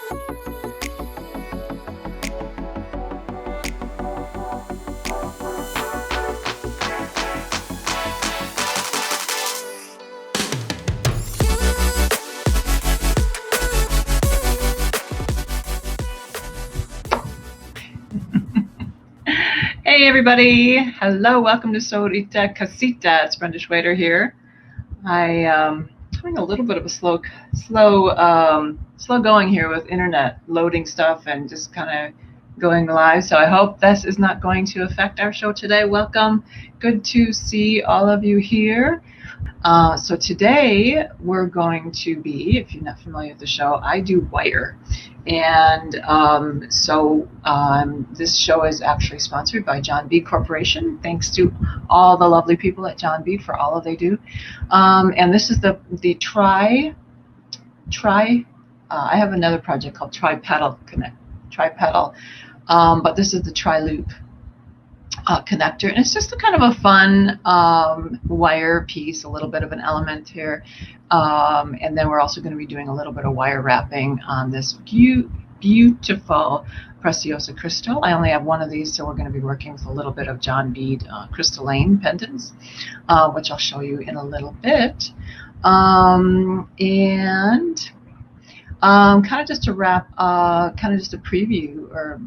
Hey everybody, hello, welcome to Sorita Casita. It's Brenda Schwader here. I'm having a little bit of a slow going here with internet loading stuff and just kind of going live. So I hope this is not going to affect our show today. Welcome, good to see all of you here. So today we're going to be, if you're not familiar with the show, I do wire. And this show is actually sponsored by John Bead Corporation. Thanks to all the lovely people at John Bead for all they do. And this is the I have another project called Tripedal, but this is the TriLoop connector, and it's just a kind of a fun wire piece, a little bit of an element here, and then we're also going to be doing a little bit of wire wrapping on this beautiful Preciosa crystal. I only have one of these, so we're going to be working with a little bit of John Bead crystalline pendants, which I'll show you in a little bit, and kind of just to wrap, kind of just a preview or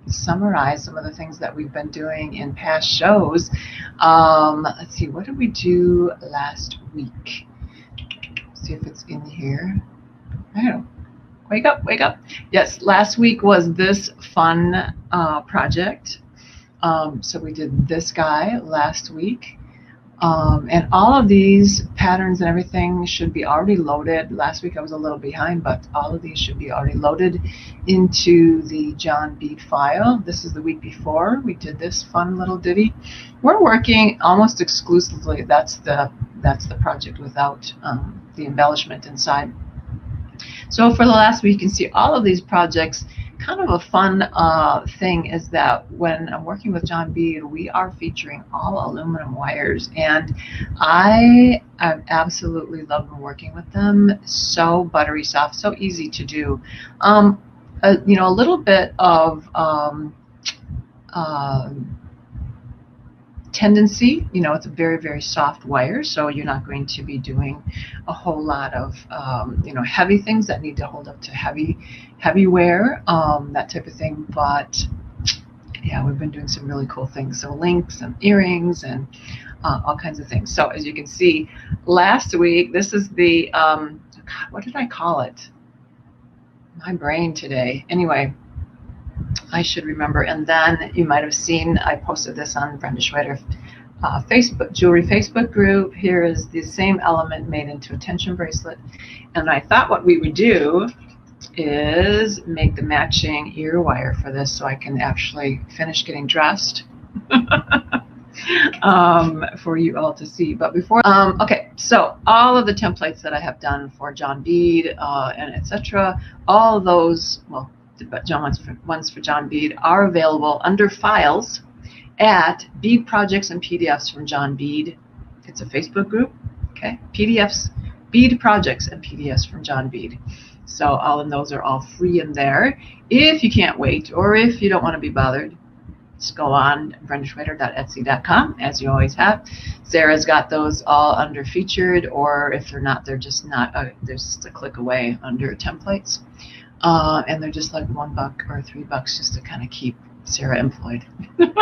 summarize some of the things that we've been doing in past shows. Let's see, what did we do last week? See if it's in here. I don't know. Wake up. Yes, last week was this fun project. So we did this guy last week. And all of these patterns and everything should be already loaded. Last week I was a little behind, but all of these should be already loaded into the John Bead file. This is the week before we did this fun little ditty. We're working almost exclusively, that's the project without the embellishment inside. So for the last week, you can see all of these projects. Kind of a fun thing is that when I'm working with John Bead, we are featuring all aluminum wires, and I absolutely love working with them. So buttery soft, so easy to do. A little bit of tendency, it's a very, very soft wire, so you're not going to be doing a whole lot of heavy things that need to hold up to heavy wear, that type of thing. But yeah, we've been doing some really cool things, so links and earrings and all kinds of things. So as you can see, last week, this is the what did I call it? My brain today. Anyway, I should remember. And then you might have seen I posted this on Brenda Schwader Facebook jewelry Facebook group. Here is the same element made into a tension bracelet, and I thought what we would do is make the matching ear wire for this so I can actually finish getting dressed for you all to see. But before, okay, so all of the templates that I have done for John Bead and etc., all those, well, but ones for John Bead are available under files at Bead Projects and PDFs from John Bead. It's a Facebook group, okay? PDFs, Bead Projects and PDFs from John Bead. So all of those are all free in there. If you can't wait, or if you don't want to be bothered, just go on brendaschwader.etsy.com, as you always have. Sarah's got those all under featured, or if they're not, they're just not, they're just a click away under templates. And they're just like $1 or $3 just to kind of keep Sarah employed. The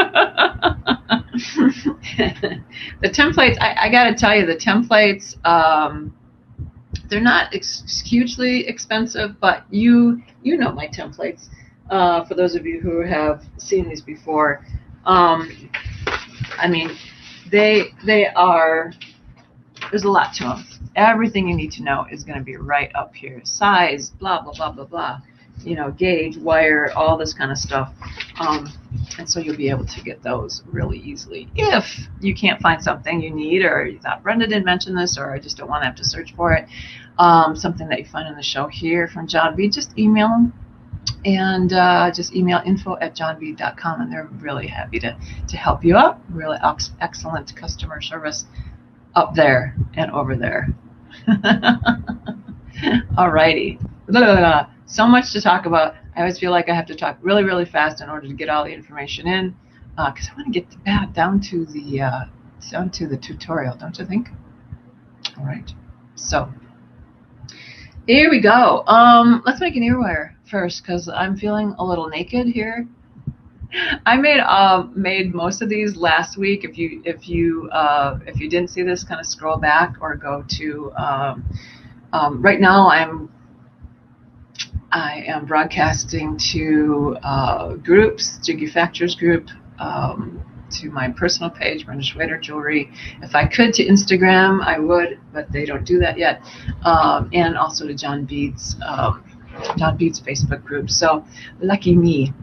templates, I got to tell you, the templates, they're not hugely expensive, but you know my templates. For those of you who have seen these before, I mean, they are, there's a lot to them. Everything you need to know is going to be right up here. Size, blah, blah, blah, blah, blah. Gauge, wire, all this kind of stuff. And so you'll be able to get those really easily. If you can't find something you need, or you thought Brenda didn't mention this, or I just don't want to have to search for it, something that you find in the show here from John Bead, just email them. And just email info@johnbead.com, and they're really happy to help you out. Really excellent customer service up there and over there. Alrighty. So much to talk about. I always feel like I have to talk really, really fast in order to get all the information in, because I want to get down to the tutorial, don't you think? All right. So here we go. Let's make an ear wire first, because I'm feeling a little naked here. I made most of these last week. If you didn't see this, kind of scroll back or go to. Right now, I am broadcasting to groups, Jiggy Factors group, to my personal page, Brenda Schwader Jewelry. If I could to Instagram, I would, but they don't do that yet. And also to John Bede's Facebook group. So lucky me.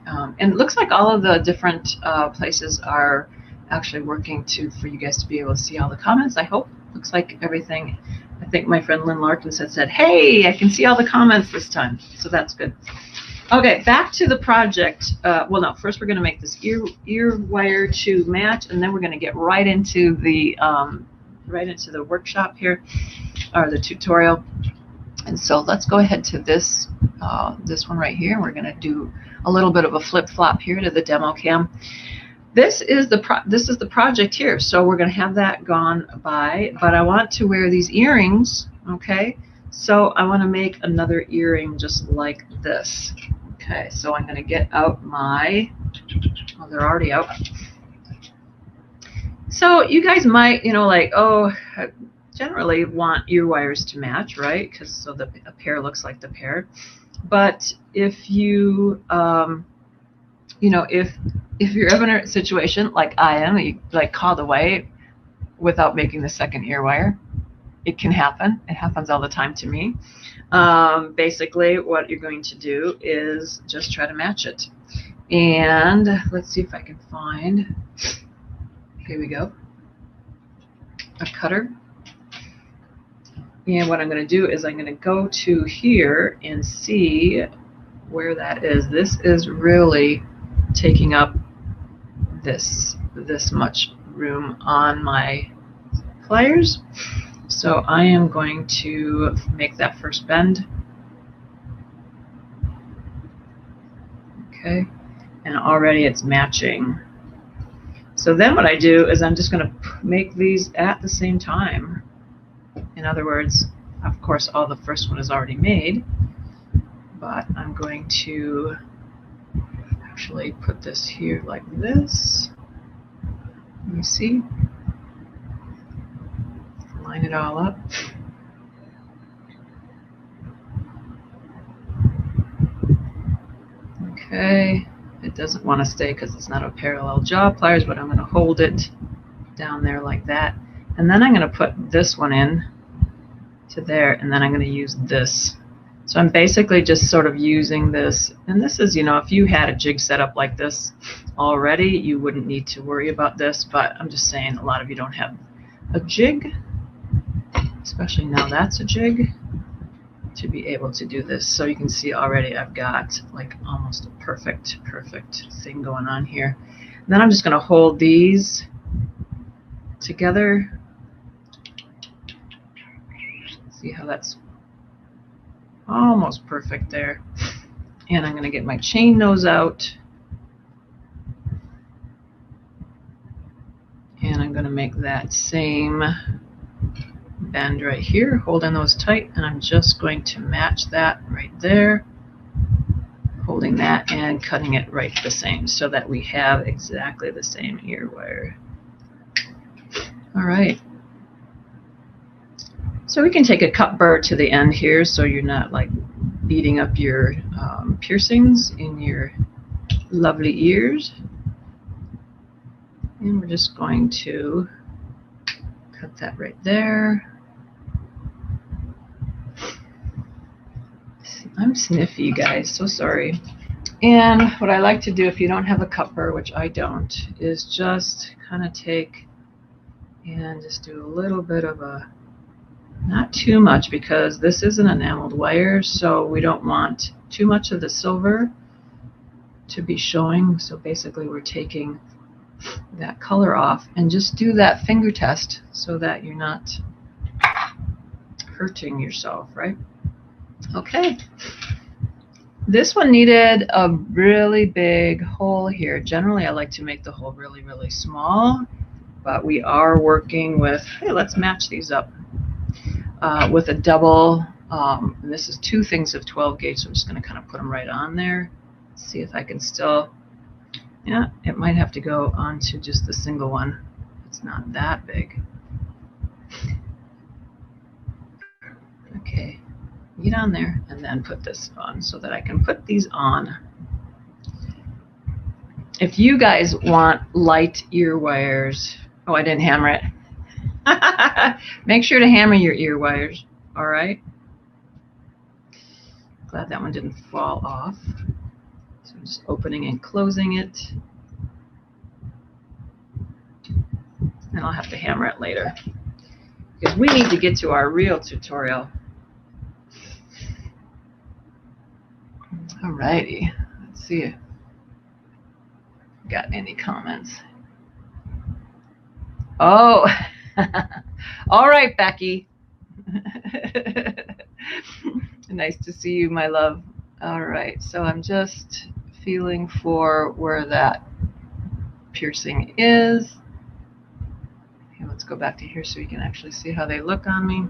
And it looks like all of the different places are actually working for you guys to be able to see all the comments. I hope. Looks like everything. I think my friend Lynn Larkin said, hey, I can see all the comments this time. So that's good. Okay, back to the project. Well, no, first we're going to make this ear wire to match, and then we're going to get right into the workshop here, or the tutorial. And so let's go ahead to this one right here. We're going to do a little bit of a flip-flop here to the demo cam. This is the project here, so we're going to have that gone by, but I want to wear these earrings, okay? So I want to make another earring just like this. Okay, so I'm going to get out well, they're already out. So you guys might, like, oh, generally want ear wires to match, right? Because so a pair looks like the pair. But if you, if you're ever in a situation like I am, you like called away without making the second ear wire, it can happen. It happens all the time to me. Basically, what you're going to do is just try to match it. And let's see if I can find, here we go, a cutter. And what I'm going to do is I'm going to go to here and see where that is. This is really taking up this much room on my pliers. So I am going to make that first bend. Okay, and already it's matching. So then what I do is I'm just going to make these at the same time. In other words, of course, all the first one is already made, but I'm going to actually put this here like this. Let me see. Line it all up. Okay, it doesn't want to stay because it's not a parallel jaw pliers, but I'm going to hold it down there like that. And then I'm going to put this one in to there, and then I'm going to use this. So I'm basically just sort of using this, and this is, if you had a jig set up like this already, you wouldn't need to worry about this, but I'm just saying a lot of you don't have a jig, especially now that's a jig, to be able to do this. So you can see already I've got like almost a perfect thing going on here. And then I'm just going to hold these together. See how that's almost perfect there. And I'm going to get my chain nose out. And I'm going to make that same bend right here, holding those tight, and I'm just going to match that right there, holding that and cutting it right the same so that we have exactly the same ear wire. All right. So we can take a cut burr to the end here so you're not like beating up your piercings in your lovely ears. And we're just going to cut that right there. I'm sniffy, you guys, so sorry. And what I like to do, if you don't have a cut burr, which I don't, is just kind of take and just do a little bit of a, not too much, because this is an enameled wire, so we don't want too much of the silver to be showing. So basically we're taking that color off, and just do that finger test so that you're not hurting yourself, right? Okay, This one needed a really big hole here. Generally, I like to make the hole really, really small, but we are working with, hey, let's match these up with a double. And this is 2 things of 12 gauge, so I'm just going to kind of put them right on there. See if I can still, yeah, it might have to go onto just the single one. It's not that big. Okay, get on there and then put this on so that I can put these on. If you guys want light ear wires, oh, I didn't hammer it. Make sure to hammer your ear wires, all right? Glad that one didn't fall off. So I'm just opening and closing it. And I'll have to hammer it later because we need to get to our real tutorial. Alrighty, let's see if we've got any comments. Oh, all right, Becky. Nice to see you, my love. All right, so I'm just feeling for where that piercing is. Okay, let's go back to here so you can actually see how they look on me.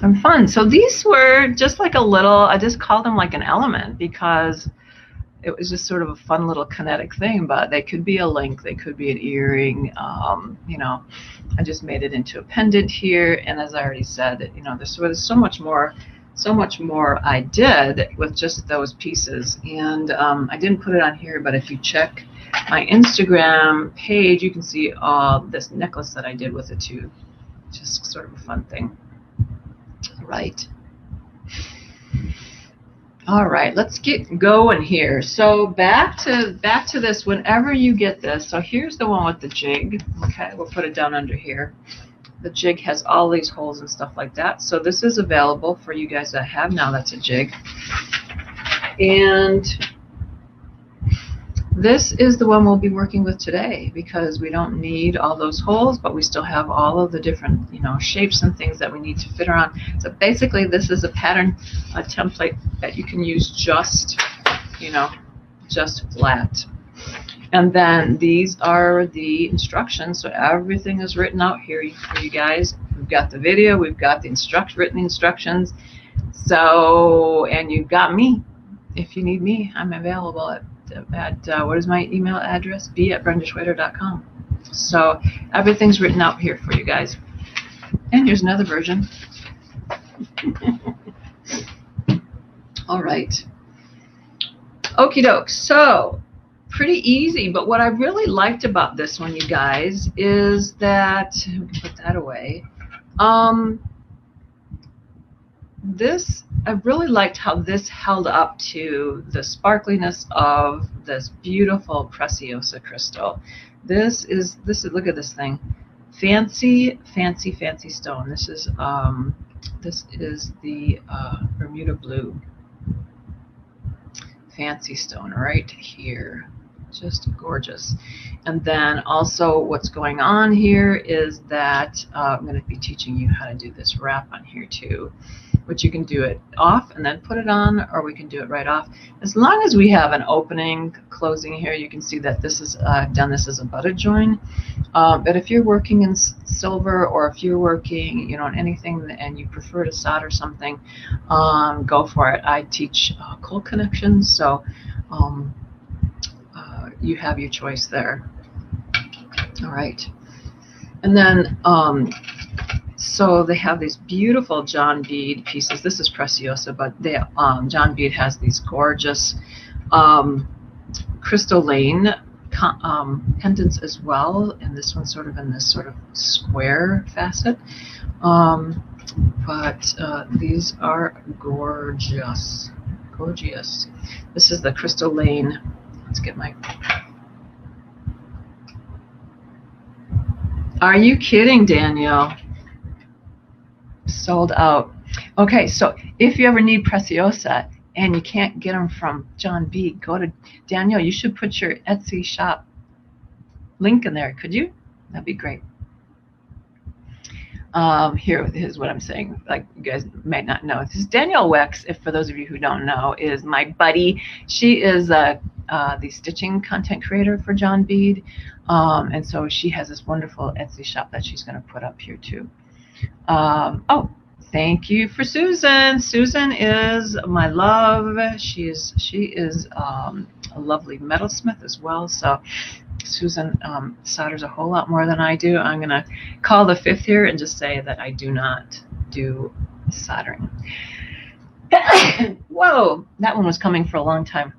And fun. So these were just like a little, I just called them like an element because it was just sort of a fun little kinetic thing, but they could be a link, they could be an earring. You know, I just made it into a pendant here, and as I already said, you know, there's so much more I did with just those pieces. And I didn't put it on here, but if you check my Instagram page, you can see this necklace that I did with it too. Just sort of a fun thing. Right. All right, let's get going here. So back to this. Whenever you get this, so here's the one with the jig. Okay, we'll put it down under here. The jig has all these holes and stuff like that. So this is available for you guys that have now. That's a jig. And this is the one we'll be working with today because we don't need all those holes, but we still have all of the different, you know, shapes and things that we need to fit around. So basically this is a pattern, a template that you can use just, you know, just flat. And then these are the instructions. So everything is written out here for you guys. We've got the video, we've got the written instructions. So, and you've got me. If you need me, I'm available at what is my email address? b@brendaschwader.com. So everything's written out here for you guys. And here's another version. All right. Okie doke. So pretty easy, but what I really liked about this one, you guys, is that, we can put that away. I really liked how this held up to the sparkliness of this beautiful Preciosa crystal. This is look at this thing, fancy stone. This is the Bermuda Blue fancy stone right here. Just gorgeous. And then also what's going on here is that I'm going to be teaching you how to do this wrap on here too, which you can do it off and then put it on, or we can do it right off. As long as we have an opening, closing here, you can see that this is done this as a butted join. But if you're working in silver, or if you're working, you know, on anything and you prefer to solder something, go for it. I teach cold connections, so you have your choice there. All right. And then so they have these beautiful John bead pieces. This is Preciosa, but they, John bead has these gorgeous crystalline pendants as well, and this one's sort of in this sort of square facet. But these are gorgeous. Gorgeous. This is the crystalline. Let's get my... Are you kidding, Daniel? Sold out. Okay, so if you ever need Preciosa and you can't get them from John B, go to Daniel. You should put your Etsy shop link in there. Could you? That'd be great. Here's what I'm saying. Like, you guys might not know. This is Danielle Wex. If for those of you who don't know, is my buddy. She is the stitching content creator for John Bead, and so she has this wonderful Etsy shop that she's going to put up here too. Oh, thank you for Susan. Susan is my love. She is a lovely metalsmith as well. So Susan solders a whole lot more than I do. I'm going to call the fifth here and just say that I do not do soldering. Whoa, that one was coming for a long time.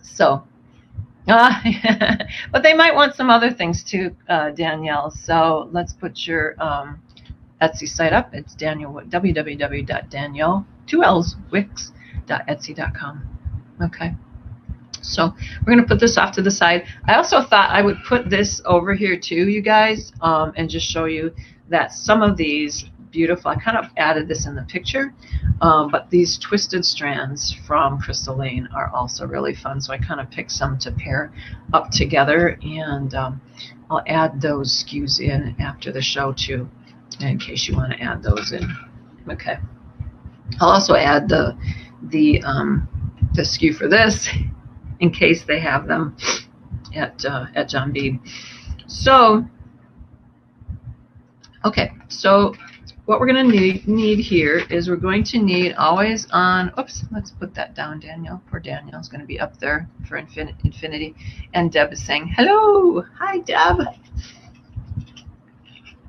So, but they might want some other things too, Danielle. So let's put your Etsy site up. It's www.danielle2lswix.etsy.com. Okay. So we're going to put this off to the side. I also thought I would put this over here too, you guys, and just show you that some of these beautiful, I kind of added this in the picture, but these twisted strands from Crystal Lane are also really fun. So I kind of picked some to pair up together, and I'll add those SKUs in after the show too, in case you want to add those in. Okay. I'll also add the SKU for this, in case they have them at John Bead. So, okay, so what we're going to need here is we're going to need always on, oops, let's put that down, Danielle. Poor Danielle's going to be up there for infinity. And Deb is saying, hello. Hi, Deb.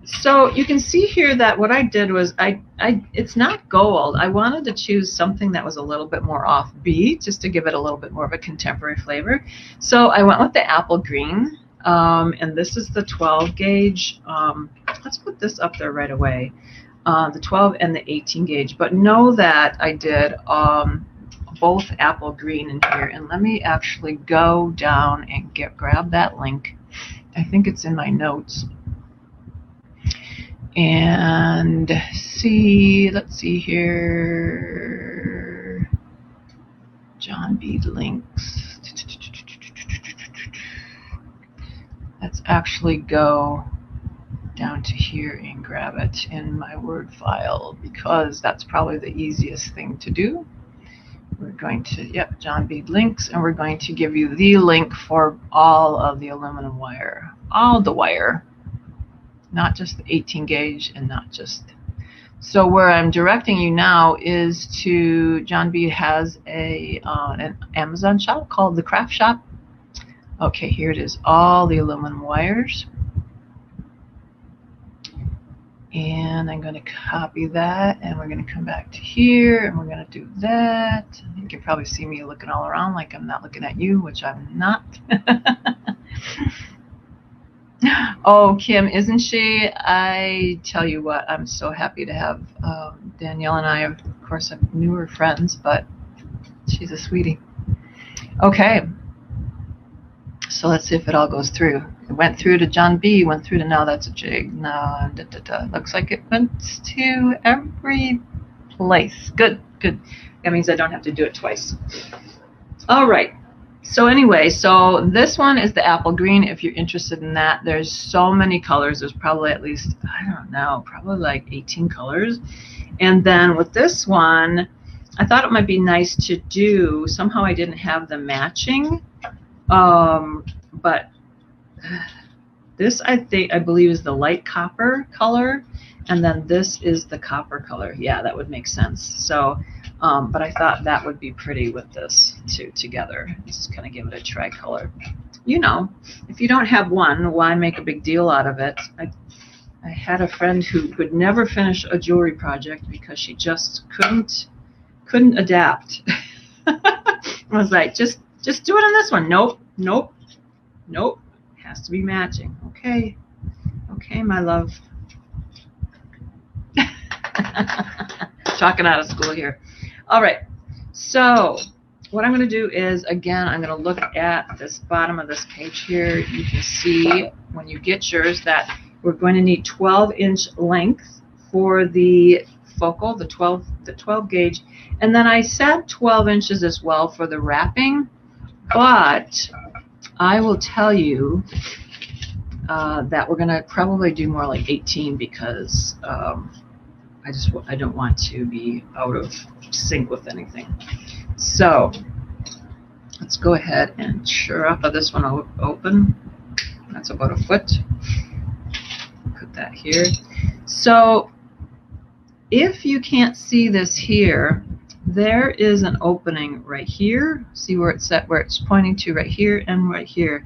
So you can see here that what I did was it's not gold. I wanted to choose something that was a little bit more offbeat, just to give it a little bit more of a contemporary flavor. So I went with the apple green, and this is the 12 gauge. Let's put this up there right away, the 12 and the 18 gauge. But know that I did both apple green in here. And let me actually go down and grab that link. I think it's in my notes. And let's see here, John Bead links. Let's actually go down to here and grab it in my Word file, because that's probably the easiest thing to do. We're going to, John Bead links, and we're going to give you the link for all of the aluminum wire, all the wire. Not just the 18 gauge and not just. So where I'm directing you now is to, John Bead has an Amazon shop called The Craft Shop. Okay, here it is, all the aluminum wires. And I'm going to copy that, and we're going to come back to here, and we're going to do that. You can probably see me looking all around like I'm not looking at you, which I'm not. Oh, Kim, isn't she? I tell you what, I'm so happy to have Danielle and I, of course, I'm newer friends, but she's a sweetie. Okay, so let's see if it all goes through. It went through to John B, went through to now that's a jig. No, looks like it went to every place. Good, good. That means I don't have to do it twice. All right. So anyway, so this one is the apple green. If you're interested in that, there's so many colors. There's probably at least, I don't know, probably like 18 colors. And then with this one, I thought it might be nice to do, somehow I didn't have them matching, but this I believe is the light copper color, and then this is the copper color. Yeah, that would make sense. So but I thought that would be pretty with this two together. Just kind of give it a tricolor. You know, if you don't have one, why make a big deal out of it? I had a friend who could never finish a jewelry project because she just couldn't adapt. I was like, just do it on this one. Nope. It has to be matching. Okay, my love. Talking out of school here. All right, so what I'm going to do is, again, I'm going to look at this bottom of this page here. You can see when you get yours that we're going to need 12-inch length for the focal, the 12 gauge, and then I said 12 inches as well for the wrapping, but I will tell you, that we're going to probably do more like 18 because I don't want to be out of sync with anything. So let's go ahead and chop this one open. That's about a foot. Put that here. So if you can't see this here, there is an opening right here. See where it's at, where it's pointing to, right here and right here.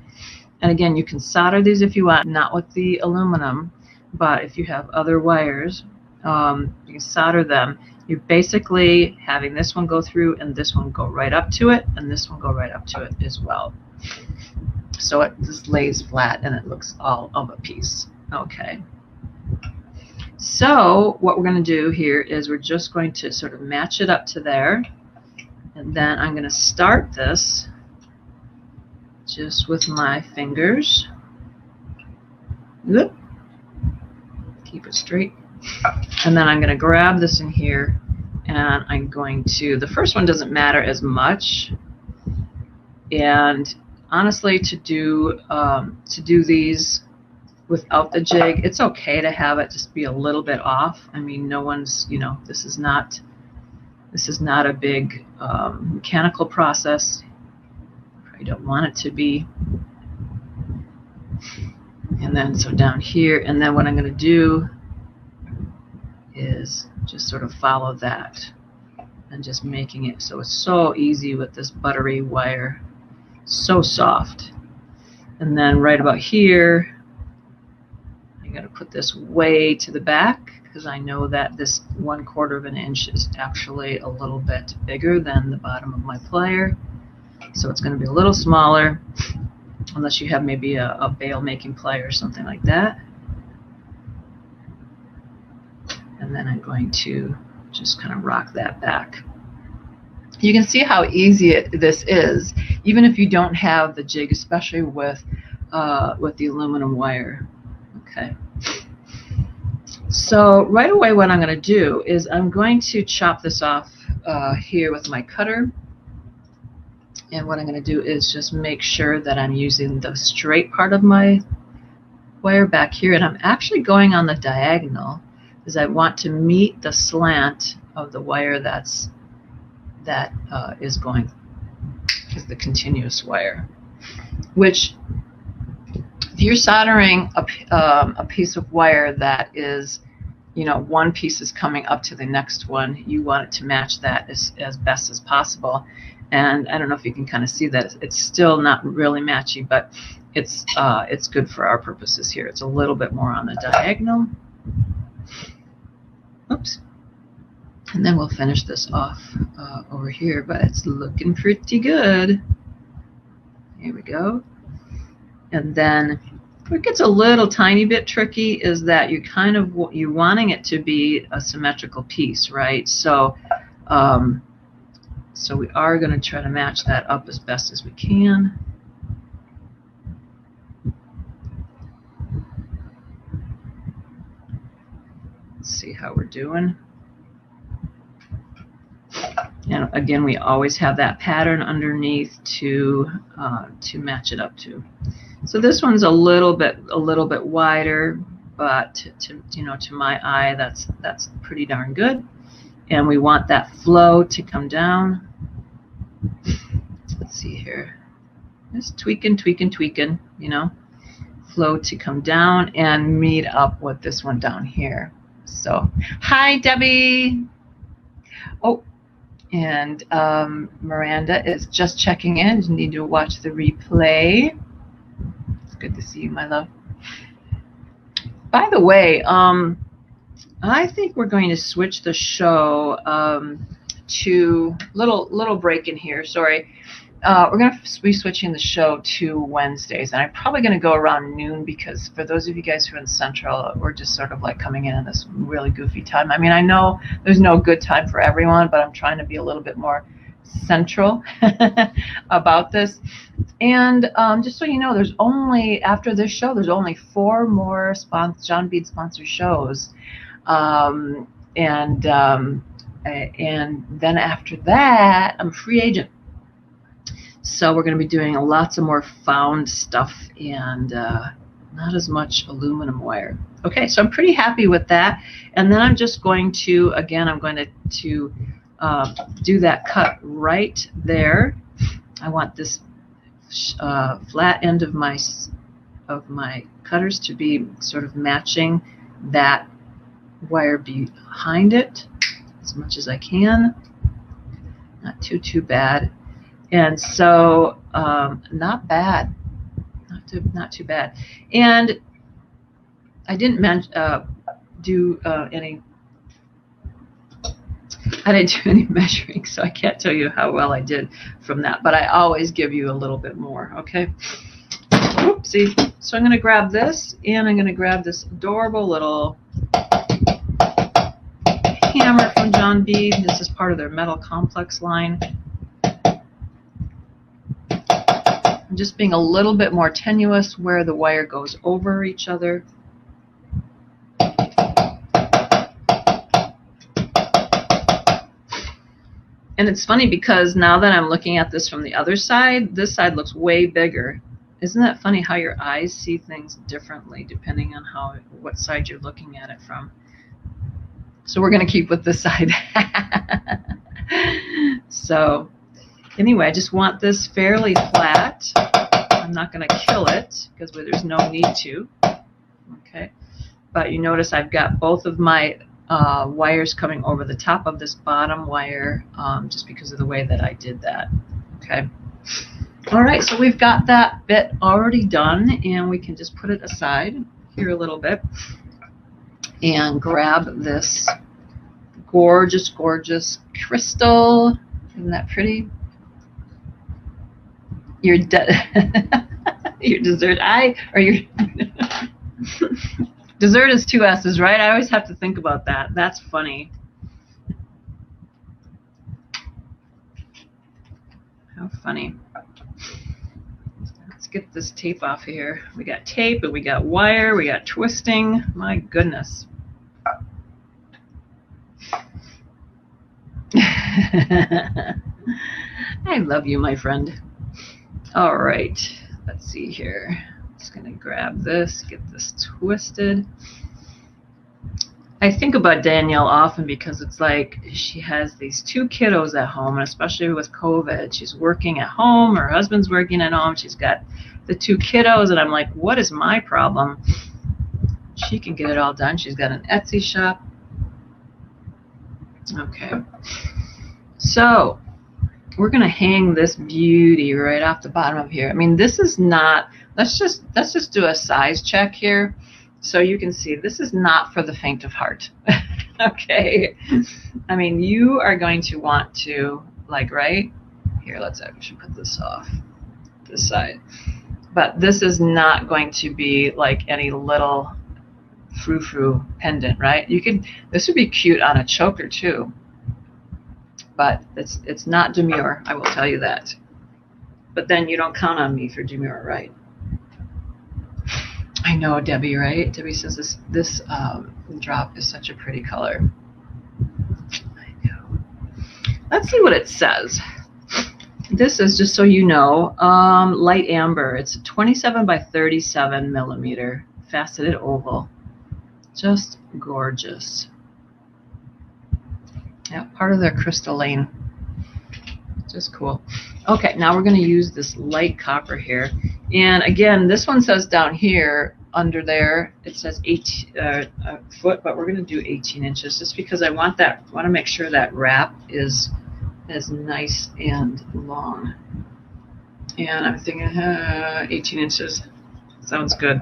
And again, you can solder these if you want, not with the aluminum, but if you have other wires, you can solder them. You're basically having this one go through and this one go right up to it and this one go right up to it as well. So it just lays flat and it looks all of a piece. Okay. So what we're going to do here is we're just going to sort of match it up to there. And then I'm going to start this just with my fingers. Whoop. Keep it straight. And then I'm going to grab this in here and I'm going to, the first one doesn't matter as much. And honestly, to do these without the jig, it's okay to have it just be a little bit off. I mean, no one's, you know, this is not a big mechanical process. I don't want it to be. And then so down here, and then what I'm going to do is just sort of follow that and just making it so it's so easy with this buttery wire, so soft. And then right about here, I'm going to put this way to the back because I know that this 1/4 of an inch is actually a little bit bigger than the bottom of my plier. So it's going to be a little smaller unless you have maybe a bail making plier or something like that. And then I'm going to just kind of rock that back. You can see how easy this is, even if you don't have the jig, especially with the aluminum wire. Okay. So right away what I'm going to do is I'm going to chop this off here with my cutter. And what I'm going to do is just make sure that I'm using the straight part of my wire back here. And I'm actually going on the diagonal because I want to meet the slant of the wire that is the continuous wire. Which, if you're soldering a piece of wire that is, you know, one piece is coming up to the next one, you want it to match that as best as possible. And I don't know if you can kind of see that it's still not really matchy, but it's good for our purposes here. It's a little bit more on the diagonal. Oops. And then we'll finish this off over here, but it's looking pretty good. Here we go. And then where it gets a little tiny bit tricky is that you're wanting it to be a symmetrical piece, right? So so we are going to try to match that up as best as we can. Let's see how we're doing. And again, we always have that pattern underneath to match it up to. So this one's a little bit wider, but to my eye, that's pretty darn good. And we want that flow to come down. Let's see here. Just tweaking, you know. Flow to come down and meet up with this one down here. So, hi, Debbie. Oh, and Miranda is just checking in. You need to watch the replay. It's good to see you, my love. By the way, I think we're going to switch the show to little break in here. Sorry, we're going to be switching the show to Wednesdays, and I'm probably going to go around noon because for those of you guys who are in Central, we're just sort of like coming in this really goofy time. I mean, I know there's no good time for everyone, but I'm trying to be a little bit more central about this. And just so you know, there's only after this show, there's only 4 more John Bead sponsored shows. And then after that, I'm a free agent. So we're going to be doing lots of more found stuff and not as much aluminum wire. Okay, so I'm pretty happy with that. And then I'm just going to, again, I'm going to do that cut right there. I want this flat end of my cutters to be sort of matching that wire behind it as much as I can. Not too bad. And so not bad. Not too bad. And I didn't do any measuring, so I can't tell you how well I did from that, but I always give you a little bit more, okay? Oopsie. So I'm going to grab this, and I'm going to grab this adorable little hammer from John B. This is part of their Metal Complex line. I'm just being a little bit more tenuous where the wire goes over each other. And it's funny because now that I'm looking at this from the other side, this side looks way bigger. Isn't that funny how your eyes see things differently depending on what side you're looking at it from? So we're going to keep with this side. So anyway, I just want this fairly flat. I'm not going to kill it because there's no need to. Okay, but you notice I've got both of my wires coming over the top of this bottom wire just because of the way that I did that. Okay. All right, so we've got that bit already done, and we can just put it aside here a little bit and grab this gorgeous, gorgeous crystal. Isn't that pretty? Your dessert eye, or your dessert is 2 S's, right? I always have to think about that. That's funny. How funny. Let's get this tape off here. We got tape, and we got wire, we got twisting. My goodness. I love you, my friend. All right, let's see here. Just gonna grab this, get this twisted. I think about Danielle often because it's like she has these 2 kiddos at home, and especially with COVID, she's working at home, her husband's working at home, she's got the 2 kiddos, and I'm like, what is my problem? She can get it all done. She's got an Etsy shop. Okay, so we're gonna hang this beauty right off the bottom of here. I mean, this is not, let's just do a size check here so you can see this is not for the faint of heart. Okay, I mean, you are going to want to, like, right here, let's actually put this off this side, but this is not going to be like any little frou-frou pendant, right? This would be cute on a choker too, but it's not demure, I will tell you that. But then you don't count on me for demure, right? I know, Debbie, right? Debbie says this drop is such a pretty color. I know. Let's see what it says. This is, just so you know, light amber. It's a 27 by 37 millimeter faceted oval. Just gorgeous. Yeah, part of their crystalline. Just cool. Okay, now we're going to use this light copper here. And again, this one says down here, under there, it says 8 foot, but we're going to do 18 inches just because I want to make sure that wrap is as nice and long. And I'm thinking 18 inches sounds good.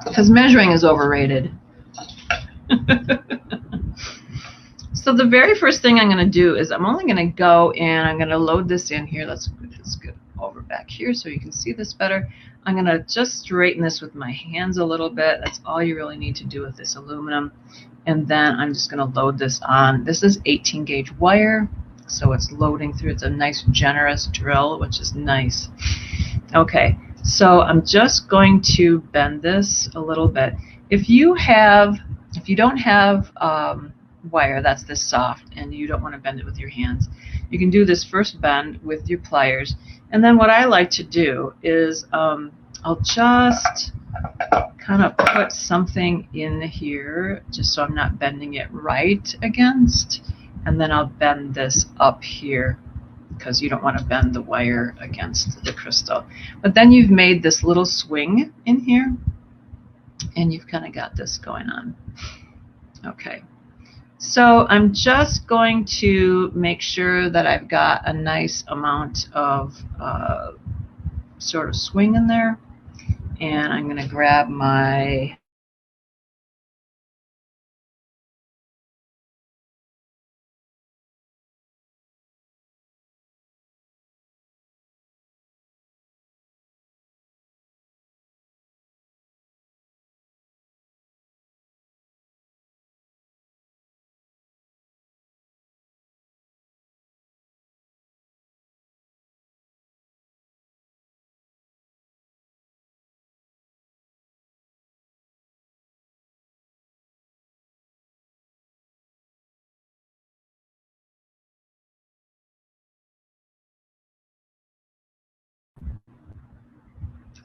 Because measuring is overrated. So the very first thing I'm going to do is I'm only going to go and I'm going to load this in here. Let's get over back here so you can see this better. I'm going to just straighten this with my hands a little bit. That's all you really need to do with this aluminum. And then I'm just going to load this on. This is 18 gauge wire, so it's loading through. It's a nice generous drill, which is nice. Okay, so I'm just going to bend this a little bit. If you don't have wire that's this soft and you don't want to bend it with your hands, you can do this first bend with your pliers. And then what I like to do is I'll just kind of put something in here just so I'm not bending it right against, and then I'll bend this up here because you don't want to bend the wire against the crystal. But then you've made this little swing in here, and you've kind of got this going on. Okay, so I'm just going to make sure that I've got a nice amount of sort of swing in there, and I'm going to grab my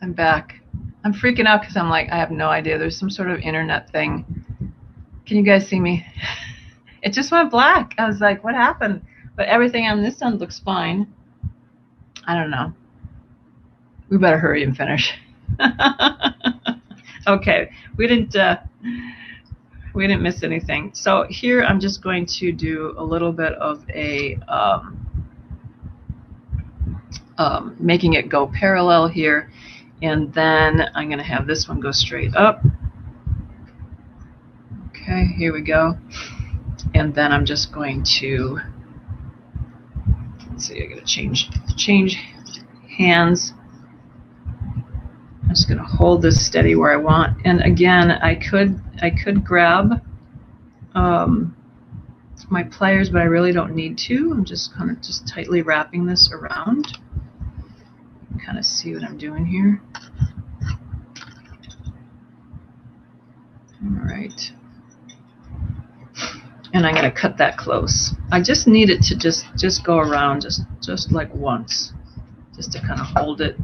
I'm back. I'm freaking out because I'm like, I have no idea. There's some sort of internet thing. Can you guys see me? It just went black. I was like, what happened? But everything on this end looks fine. I don't know. We better hurry and finish. Okay, we didn't miss anything. So here I'm just going to do a little bit of a making it go parallel here, and then I'm going to have this one go straight up. Okay, here we go. And then I'm just going to, let's see, I got to change hands. I'm just going to hold this steady where I want. And again, I could grab my pliers, but I really don't need to. I'm just kind of just tightly wrapping this around. You can kind of see what I'm doing here. All right. And I'm going to cut that close. I just need it to just go around just like once, just to kind of hold it,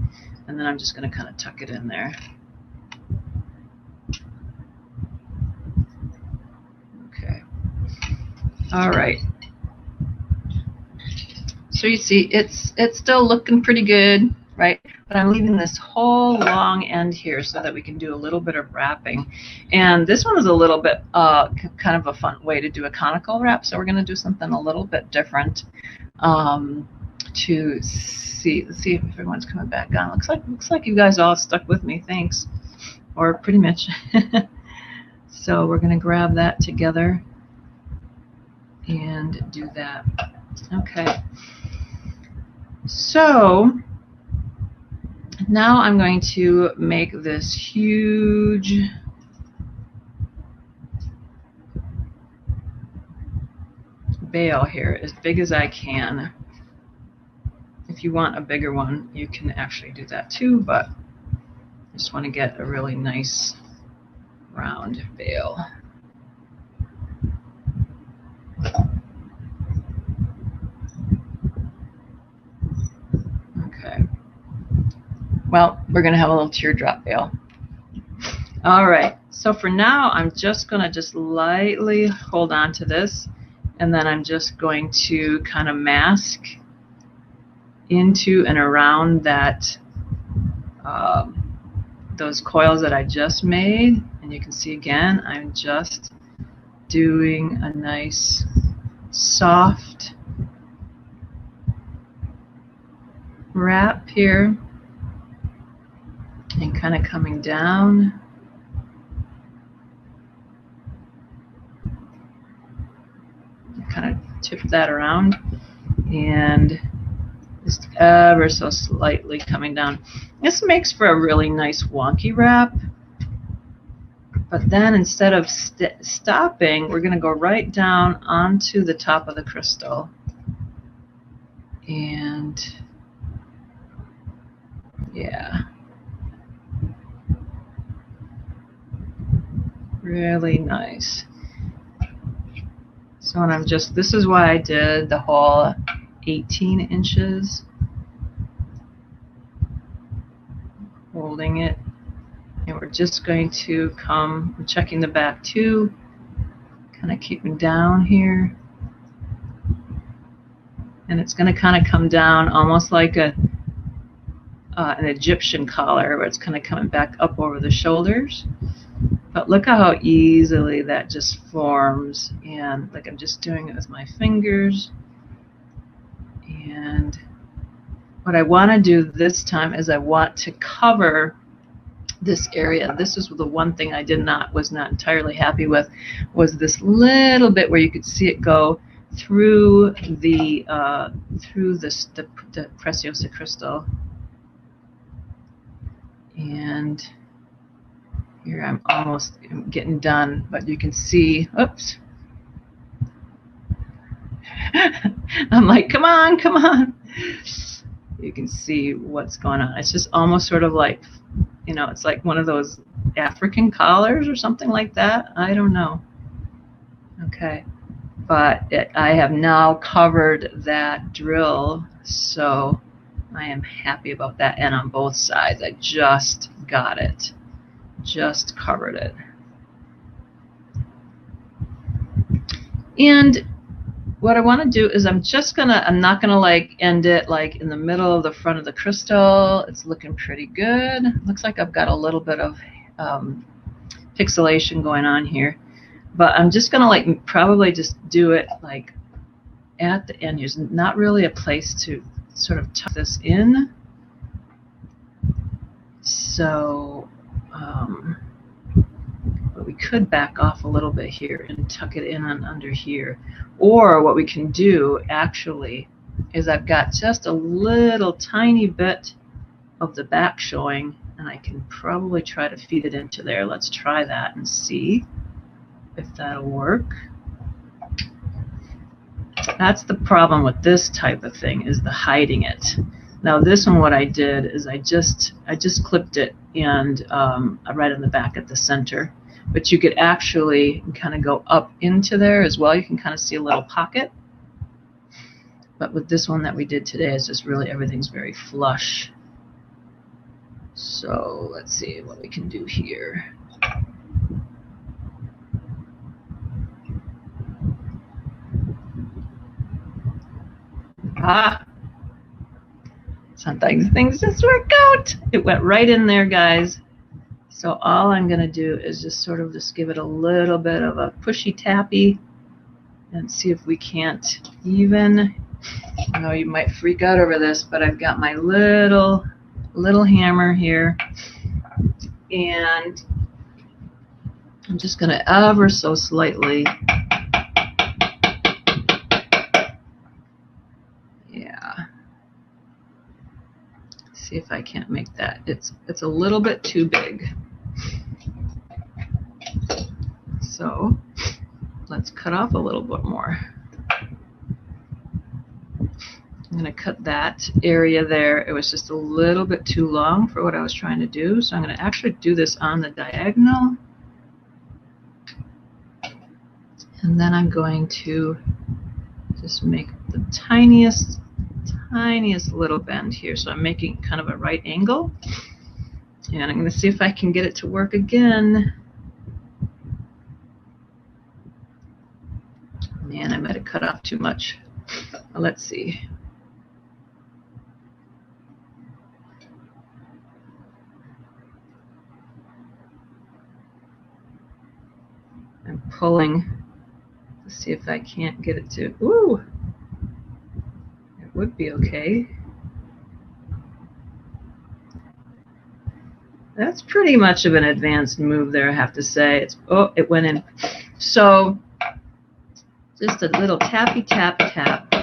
and then I'm just going to kind of tuck it in there. Okay. All right. So you see, it's still looking pretty good, right? But I'm leaving this whole long end here so that we can do a little bit of wrapping. And this one is a little bit kind of a fun way to do a conical wrap. So we're going to do something a little bit different to see. Let's see if everyone's coming back on. Looks like you guys all stuck with me. Thanks, or pretty much. So we're going to grab that together and do that. Okay. So now I'm going to make this huge bail here, as big as I can. If you want a bigger one, you can actually do that too, but I just want to get a really nice round bail. Okay. Well, we're going to have a little teardrop bail. All right. So for now, I'm just going to just lightly hold on to this, and then I'm just going to kind of mask into and around that those coils that I just made. And you can see again, I'm just doing a nice soft wrap here and kind of coming down. Kind of tip that around and just ever so slightly coming down. This makes for a really nice wonky wrap, but then instead of stopping, we're going to go right down onto the top of the crystal and yeah, really nice. So when I'm just, this is why I did the whole 18 inches holding it. And we're just going to come, I'm checking the back too, kind of keeping down here. And it's going to kind of come down almost like an Egyptian collar, where it's kind of coming back up over the shoulders. But look at how easily that just forms. And like I'm just doing it with my fingers. And what I want to do this time is I want to cover this area. This is the one thing I was not entirely happy with, was this little bit where you could see it go through the Preciosa crystal. And here I'm almost getting done, but you can see, oops. I'm like, come on, come on. You can see what's going on. It's just almost sort of like, you know, it's like one of those African collars or something like that. I don't know. Okay. But I have now covered that drill, so I am happy about that. And on both sides, I just got it. Just covered it. And what I want to do is I'm not gonna like end it like in the middle of the front of the crystal. It's looking pretty good. Looks like I've got a little bit of pixelation going on here, but I'm just gonna like probably just do it like at the end. There's not really a place to sort of tuck this in, so but we could back off a little bit here and tuck it in on under here. Or what we can do actually is I've got just a little tiny bit of the back showing, and I can probably try to feed it into there. Let's try that and see if that'll work. That's the problem with this type of thing, is the hiding it. Now this one, what I did is I just clipped it and right in the back at the center. But you could actually kind of go up into there as well. You can kind of see a little pocket. But with this one that we did today, it's just really everything's very flush. So let's see what we can do here. Ah! Sometimes things just work out. It went right in there, guys. So all I'm going to do is just sort of just give it a little bit of a pushy tappy and see if we can't even, I know you might freak out over this, but I've got my little hammer here, and I'm just going to ever so slightly, yeah, see if I can't make that. It's a little bit too big. So let's cut off a little bit more. I'm going to cut that area there. It was just a little bit too long for what I was trying to do. So I'm going to actually do this on the diagonal. And then I'm going to just make the tiniest little bend here. So I'm making kind of a right angle. And I'm going to see if I can get it to work again. Man, I might have cut off too much. Well, let's see. I'm pulling to see if I can't get it to, ooh, it would be okay. That's pretty much of an advanced move there, I have to say. It's, oh, it went in. So just a little tappy tap tap.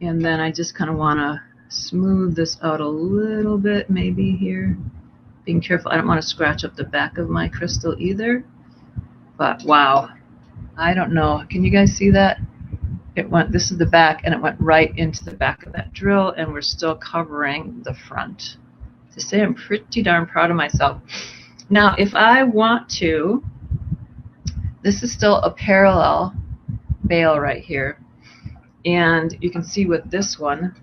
And then I just kind of want to smooth this out a little bit, maybe here. Being careful, I don't want to scratch up the back of my crystal either. But wow, I don't know. Can you guys see that? It went, this is the back, and it went right into the back of that drill, and we're still covering the front. To say I'm pretty darn proud of myself. Now, if I want to, this is still a parallel bail right here. And you can see with this one,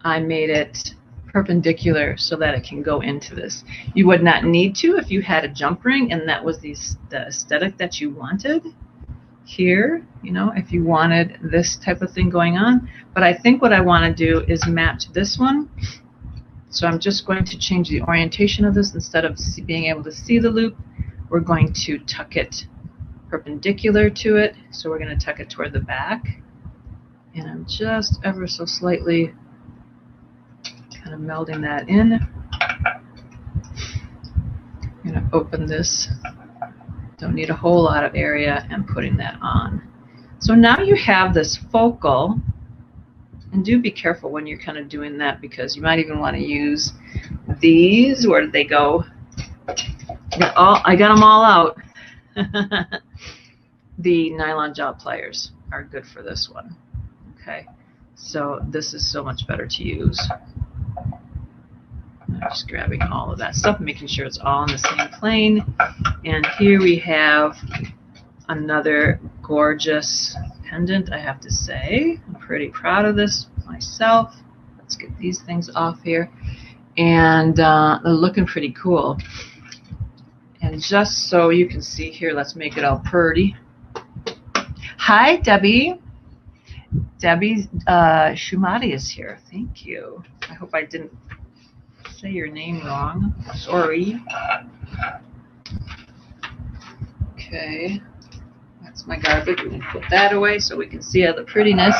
I made it perpendicular so that it can go into this. You would not need to if you had a jump ring and that was the aesthetic that you wanted here, you know, if you wanted this type of thing going on. But I think what I want to do is match this one. So I'm just going to change the orientation of this. Instead of being able to see the loop, we're going to tuck it perpendicular to it. So we're going to tuck it toward the back. And I'm just ever so slightly kind of melding that in. I'm going to open this. Don't need a whole lot of area, and putting that on. So now you have this focal, and do be careful when you're kind of doing that, because you might even want to use these. Where did they go? I got them all out. The nylon jaw pliers are good for this one. Okay, so this is so much better to use. I'm just grabbing all of that stuff, making sure it's all in the same plane. And here we have another gorgeous pendant, I have to say. I'm pretty proud of this myself. Let's get these things off here. And they're looking pretty cool. And just so you can see here, let's make it all pretty. Hi, Debbie. Debbie Shumati is here. Thank you. I hope I didn't say your name wrong. Sorry. Okay. That's my garbage. We're going to put that away so we can see all the prettiness.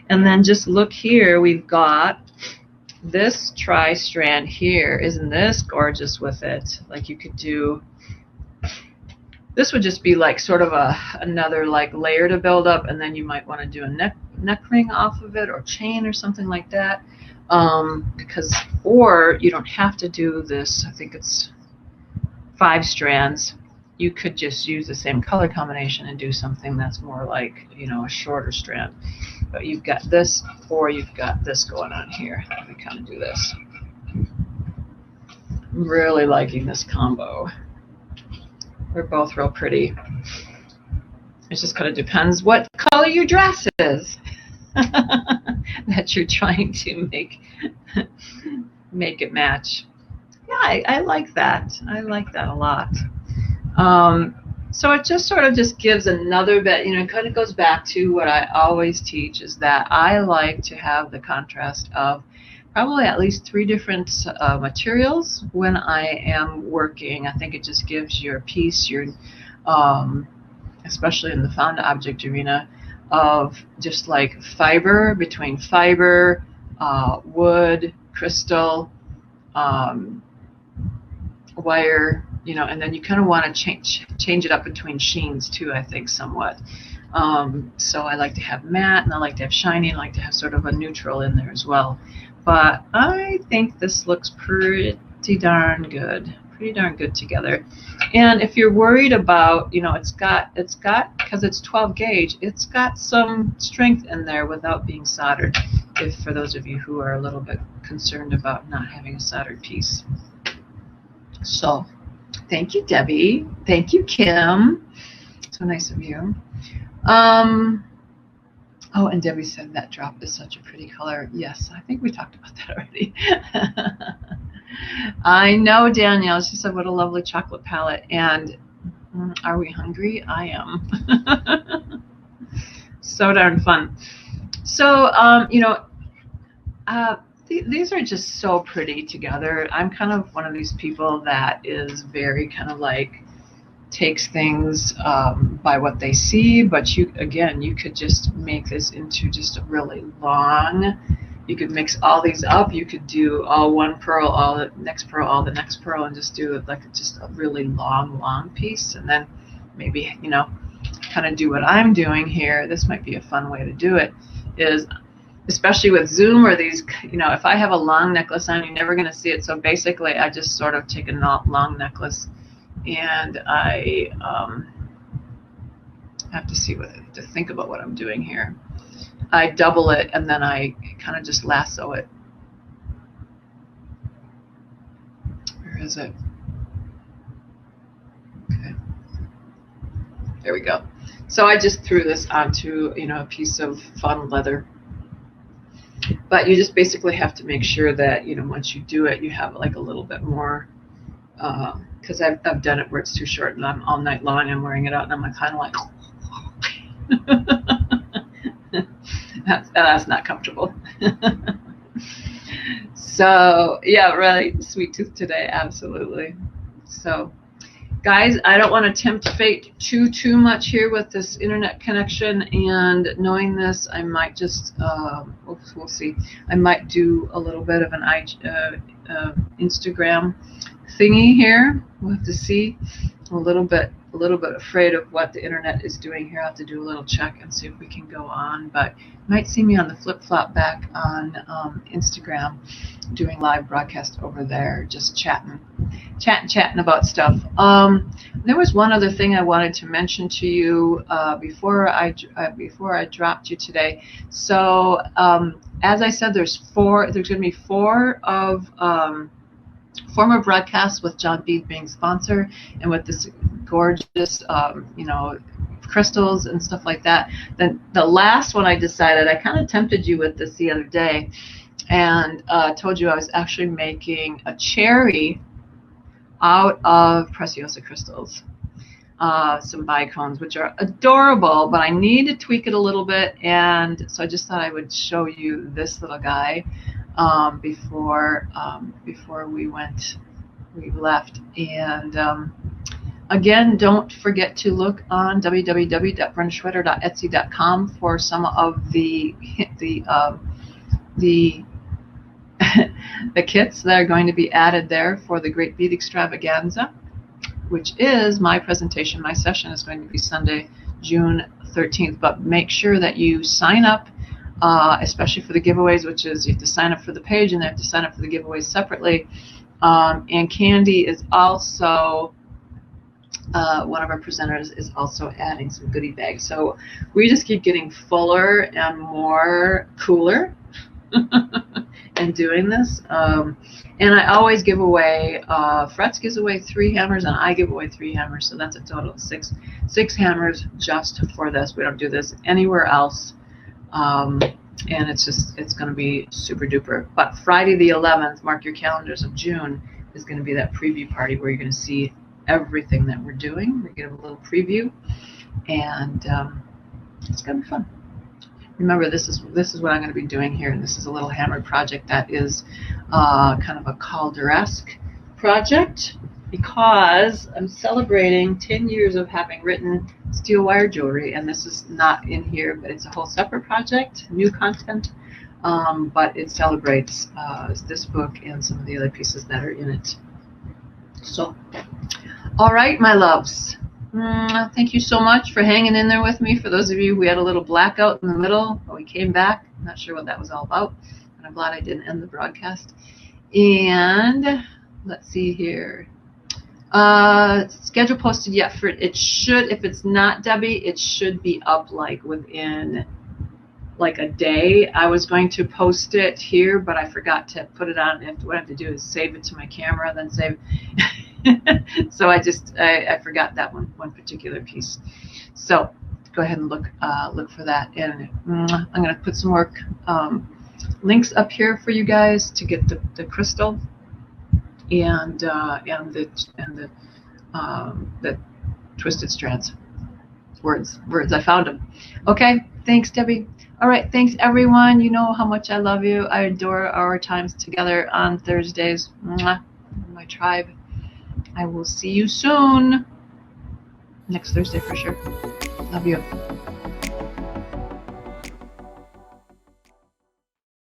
And then just look here. We've got this tri-strand here. Isn't this gorgeous with it? Like you could do... This would just be like sort of another like layer to build up, and then you might want to do a neck ring off of it, or chain or something like that. Or you don't have to do this. I think it's 5 strands. You could just use the same color combination and do something that's more like, you know, a shorter strand. But you've got this, or you've got this going on here. We kind of do this. I'm really liking this combo. They're both real pretty. It just kind of depends what color your dress is that you're trying to make it match. Yeah, I like that. I like that a lot. So it just sort of just gives another bit, you know, it kind of goes back to what I always teach, is that I like to have the contrast of probably at least 3 different materials when I am working. I think it just gives your piece, especially in the found object arena, of just like fiber between fiber, wood, crystal, wire, you know, and then you kind of want to change it up between sheens too, I think, somewhat. So I like to have matte, and I like to have shiny, and I like to have sort of a neutral in there as well. But I think this looks pretty darn good together. And if you're worried about, you know, it's got because it's 12 gauge, it's got some strength in there without being soldered, if for those of you who are a little bit concerned about not having a soldered piece. So thank you, Debbie. Thank you, Kim. So nice of you. Oh, and Debbie said that drop is such a pretty color. Yes, I think we talked about that already. I know, Danielle. She said, what a lovely chocolate palette. And are we hungry? I am. So darn fun. So, you know, these are just so pretty together. I'm kind of one of these people that is very kind of like takes things by what they see, but you could just make this into just a really long, you could mix all these up, you could do all one pearl, all the next pearl, all the next pearl, and just do it like just a really long piece. And then maybe, you know, kind of do what I'm doing here. This might be a fun way to do it, is especially with zoom or these, you know, if I have a long necklace on, you're never going to see it. So basically I just sort of take a long necklace, and I have to think about what I'm doing here. I double it, and then I kind of just lasso it. Where is it? Okay. There we go. So I just threw this onto, you know, a piece of fun leather. But you just basically have to make sure that, you know, once you do it, you have like a little bit more, because I've done it where it's too short and I'm all night long, I'm wearing it out and I'm kind of like, that's not comfortable. So yeah, really sweet tooth today, absolutely. So guys, I don't want to tempt fate too much here with this internet connection, and knowing this, I might just we'll see. I might do a little bit of an Instagram thingy here. We'll have to see. A little bit afraid of what the internet is doing here. I'll have to do a little check and see if we can go on. But you might see me on the flip flop back on Instagram, doing live broadcast over there, just chatting about stuff. There was one other thing I wanted to mention to you before I dropped you today. So as I said, there's going to be four of former broadcasts with John Beed being sponsor, and with this gorgeous, you know, crystals and stuff like that. Then the last one I decided, I kind of tempted you with this the other day, and told you I was actually making a cherry out of Preciosa crystals. Some bicones, which are adorable, but I need to tweak it a little bit, and so I just thought I would show you this little guy before we left. And again, don't forget to look on www.brendaschroeder.etsy.com for some of the the kits that are going to be added there for the Great Bead Extravaganza, which is my presentation. My session is going to be Sunday, June 13th. But make sure that you sign up, especially for the giveaways, which is you have to sign up for the page and they have to sign up for the giveaways separately. And Candy is also, one of our presenters is also adding some goodie bags. So we just keep getting fuller and more cooler and doing this. And I always give away, Fretz gives away 3 hammers and I give away 3 hammers. So that's a total of six hammers just for this. We don't do this anywhere else. And it's going to be super duper. But Friday the 11th, mark your calendars, of June, is going to be that preview party where you're going to see everything that we're doing. We're going to have a little preview, and it's going to be fun. Remember, this is what I'm going to be doing here, and this is a little hammered project that is kind of a Calder-esque project, because I'm celebrating 10 years of having written steel wire jewelry, and this is not in here, but it's a whole separate project, new content, but it celebrates this book and some of the other pieces that are in it. So, all right, my loves. Thank you so much for hanging in there with me. For those of you who had a little blackout in the middle, but we came back. I'm not sure what that was all about, but I'm glad I didn't end the broadcast. And let's see here. Schedule posted yet for it should, if it's not Debbie, it should be up like within like a day. I was going to post it here, but I forgot to put it on. What I have to do is save it to my camera, then save. So I forgot that one particular piece. So go ahead and look for that, and I'm going to put some more links up here for you guys to get the crystal and the twisted strands. Words. I found them. Okay. Thanks, Debbie. All right. Thanks, everyone. You know how much I love you. I adore our times together on Thursdays. Mwah. My tribe. I will see you soon. Next Thursday for sure. Love you.